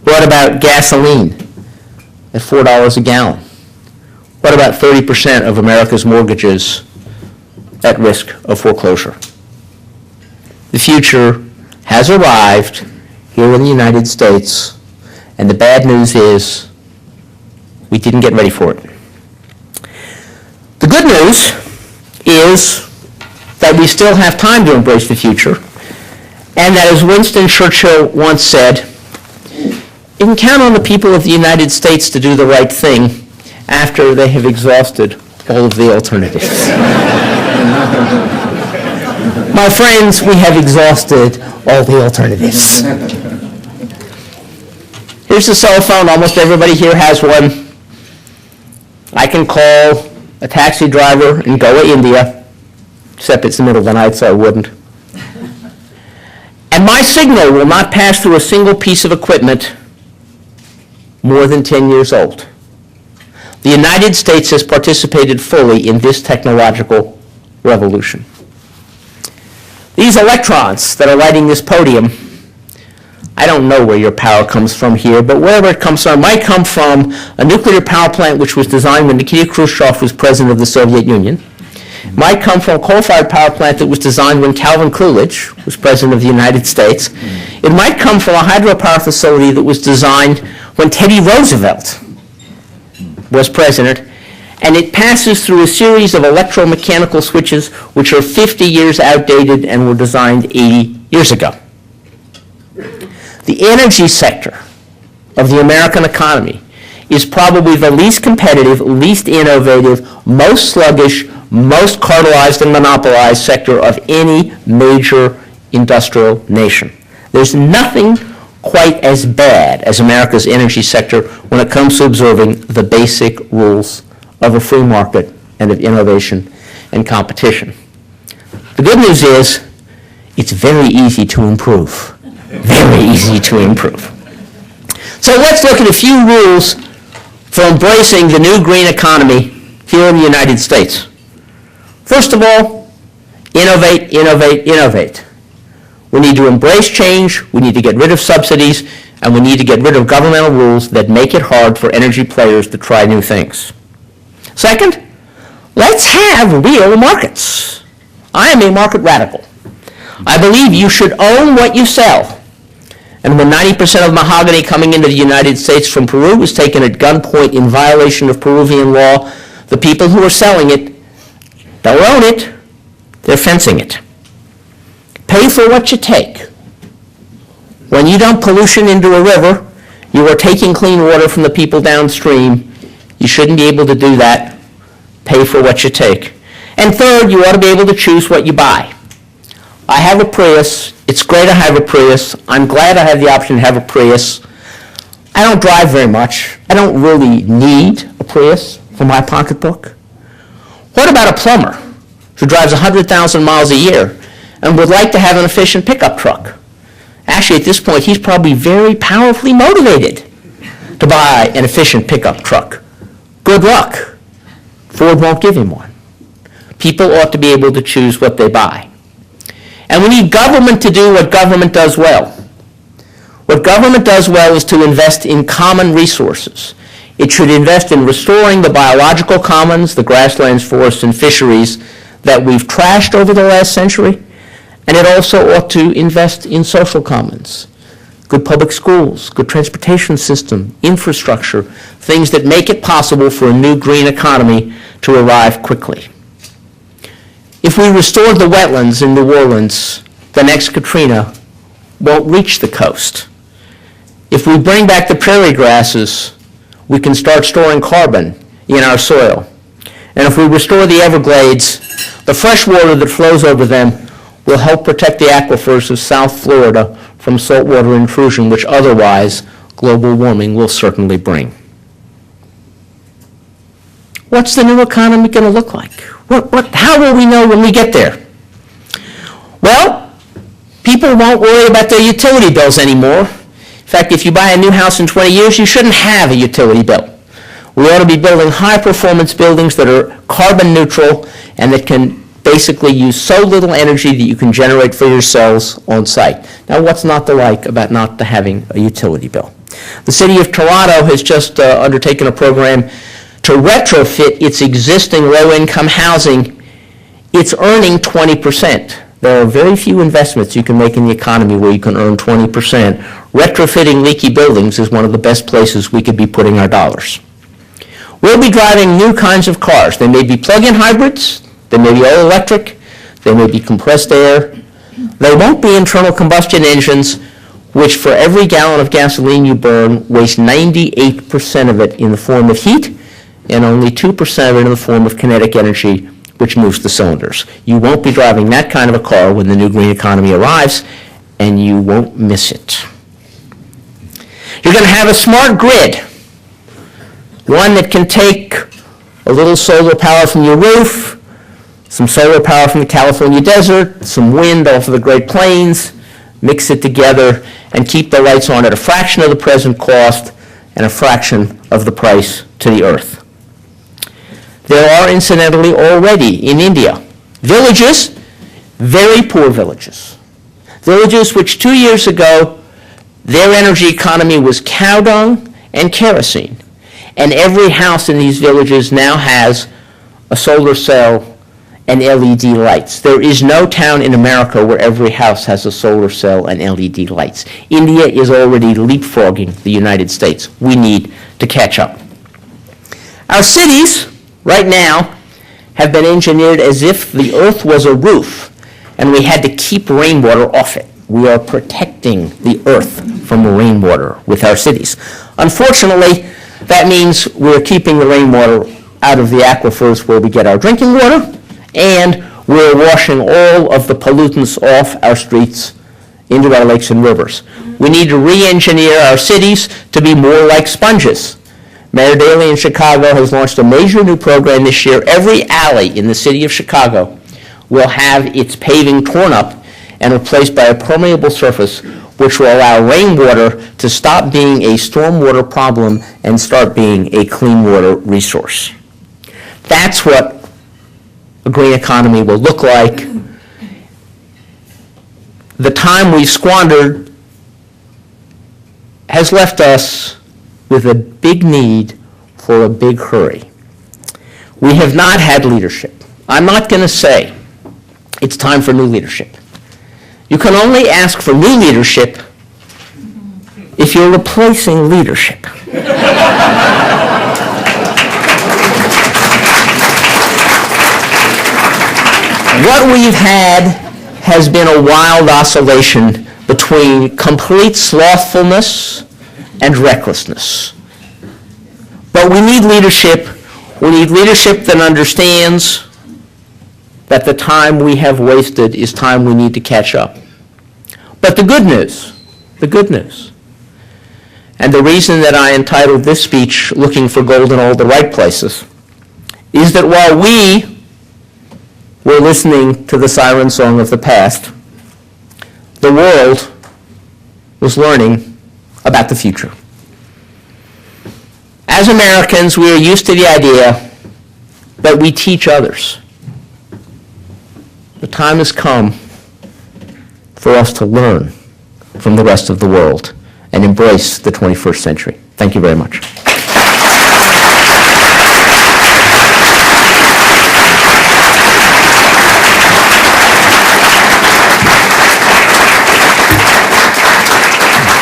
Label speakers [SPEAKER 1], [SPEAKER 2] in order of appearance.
[SPEAKER 1] What about gasoline at $4 a gallon? What about 30% of America's mortgages at risk of foreclosure? The future has arrived here in the United States, and the bad news is we didn't get ready for it. The good news is that we still have time to embrace the future, and that, as Winston Churchill once said, you can count on the people of the United States to do the right thing after they have exhausted all of the alternatives. My friends, we have exhausted all the alternatives. Here's a cell phone. Almost everybody here has one. I can call a taxi driver in Goa, India, except it's the middle of the night, so I wouldn't. And my signal will not pass through a single piece of equipment more than 10 years old. The United States has participated fully in this technological revolution. These electrons that are lighting this podium, I don't know where your power comes from here, but wherever it comes from, it might come from a nuclear power plant which was designed when Nikita Khrushchev was president of the Soviet Union. It might come from a coal-fired power plant that was designed when Calvin Coolidge was president of the United States. It might come from a hydropower facility that was designed when Teddy Roosevelt was president, and it passes through a series of electromechanical switches which are 50 years outdated and were designed 80 years ago. The energy sector of the American economy is probably the least competitive, least innovative, most sluggish, most cartelized and monopolized sector of any major industrial nation. There's nothing quite as bad as America's energy sector when it comes to observing the basic rules of a free market and of innovation and competition. The good news is it's very easy to improve. Very easy to improve. So let's look at a few rules for embracing the new green economy here in the United States. First of all, innovate, innovate, innovate. We need to embrace change, we need to get rid of subsidies, and we need to get rid of governmental rules that make it hard for energy players to try new things. Second, let's have real markets. I am a market radical. I believe you should own what you sell. And when 90% of mahogany coming into the United States from Peru was taken at gunpoint in violation of Peruvian law, the people who are selling it don't own it, they're fencing it. Pay for what you take. When you dump pollution into a river, you are taking clean water from the people downstream. You shouldn't be able to do that. Pay for what you take. And third, you ought to be able to choose what you buy. I have a Prius. It's great I have a Prius. I'm glad I have the option to have a Prius. I don't drive very much. I don't really need a Prius for my pocketbook. What about a plumber who drives 100,000 miles a year and would like to have an efficient pickup truck? Actually, at this point, he's probably very powerfully motivated to buy an efficient pickup truck. Good luck. Ford won't give him one. People ought to be able to choose what they buy. And we need government to do what government does well. What government does well is to invest in common resources. It should invest in restoring the biological commons, the grasslands, forests, and fisheries that we've trashed over the last century. And it also ought to invest in social commons, good public schools, good transportation system, infrastructure, things that make it possible for a new green economy to arrive quickly. If we restore the wetlands in New Orleans, the next Katrina won't reach the coast. If we bring back the prairie grasses, we can start storing carbon in our soil. And if we restore the Everglades, the fresh water that flows over them will help protect the aquifers of South Florida from saltwater intrusion, which otherwise global warming will certainly bring. What's the new economy going to look like? How will we know when we get there? Well, people won't worry about their utility bills anymore. In fact, if you buy a new house in 20 years, you shouldn't have a utility bill. We ought to be building high-performance buildings that are carbon neutral and that can basically use so little energy that you can generate for yourselves on site. Now, what's not to like about not having a utility bill? The city of Toronto has just undertaken a program to retrofit its existing low-income housing. It's earning 20%. There are very few investments you can make in the economy where you can earn 20%. Retrofitting leaky buildings is one of the best places we could be putting our dollars. We'll be driving new kinds of cars. They may be plug-in hybrids, they may be all electric, they may be compressed air. They won't be internal combustion engines, which for every gallon of gasoline you burn, waste 98% of it in the form of heat and only 2% of it in the form of kinetic energy, which moves the cylinders. You won't be driving that kind of a car when the new green economy arrives, and you won't miss it. You're going to have a smart grid, one that can take a little solar power from your roof, some solar power from the California desert, some wind off of the Great Plains, mix it together, and keep the lights on at a fraction of the present cost and a fraction of the price to the earth. There are, incidentally, already in India, villages, very poor villages. Villages which 2 years ago, their energy economy was cow dung and kerosene. And every house in these villages now has a solar cell and LED lights. There is no town in America where every house has a solar cell and LED lights. India is already leapfrogging the United States. We need to catch up. Our cities, right now, have been engineered as if the earth was a roof and we had to keep rainwater off it. We are protecting the earth from rainwater with our cities. Unfortunately, that means we're keeping the rainwater out of the aquifers where we get our drinking water, and we're washing all of the pollutants off our streets into our lakes and rivers. We need to re-engineer our cities to be more like sponges. Mayor Daley in Chicago has launched a major new program this year. Every alley in the city of Chicago will have its paving torn up and replaced by a permeable surface which will allow rainwater to stop being a stormwater problem and start being a clean water resource. That's what a green economy will look like. The time we've squandered has left us with a big need for a big hurry. We have not had leadership. I'm not going to say it's time for new leadership. You can only ask for new leadership if you're replacing leadership. What we've had has been a wild oscillation between complete slothfulness and recklessness. But we need leadership. We need leadership that understands that the time we have wasted is time we need to catch up. But the good news, and the reason that I entitled this speech, Looking for Gold in All the Right Places, is that while we were listening to the siren song of the past, the world was learning about the future. As Americans, we are used to the idea that we teach others. The time has come for us to learn from the rest of the world and embrace the 21st century. Thank you very much.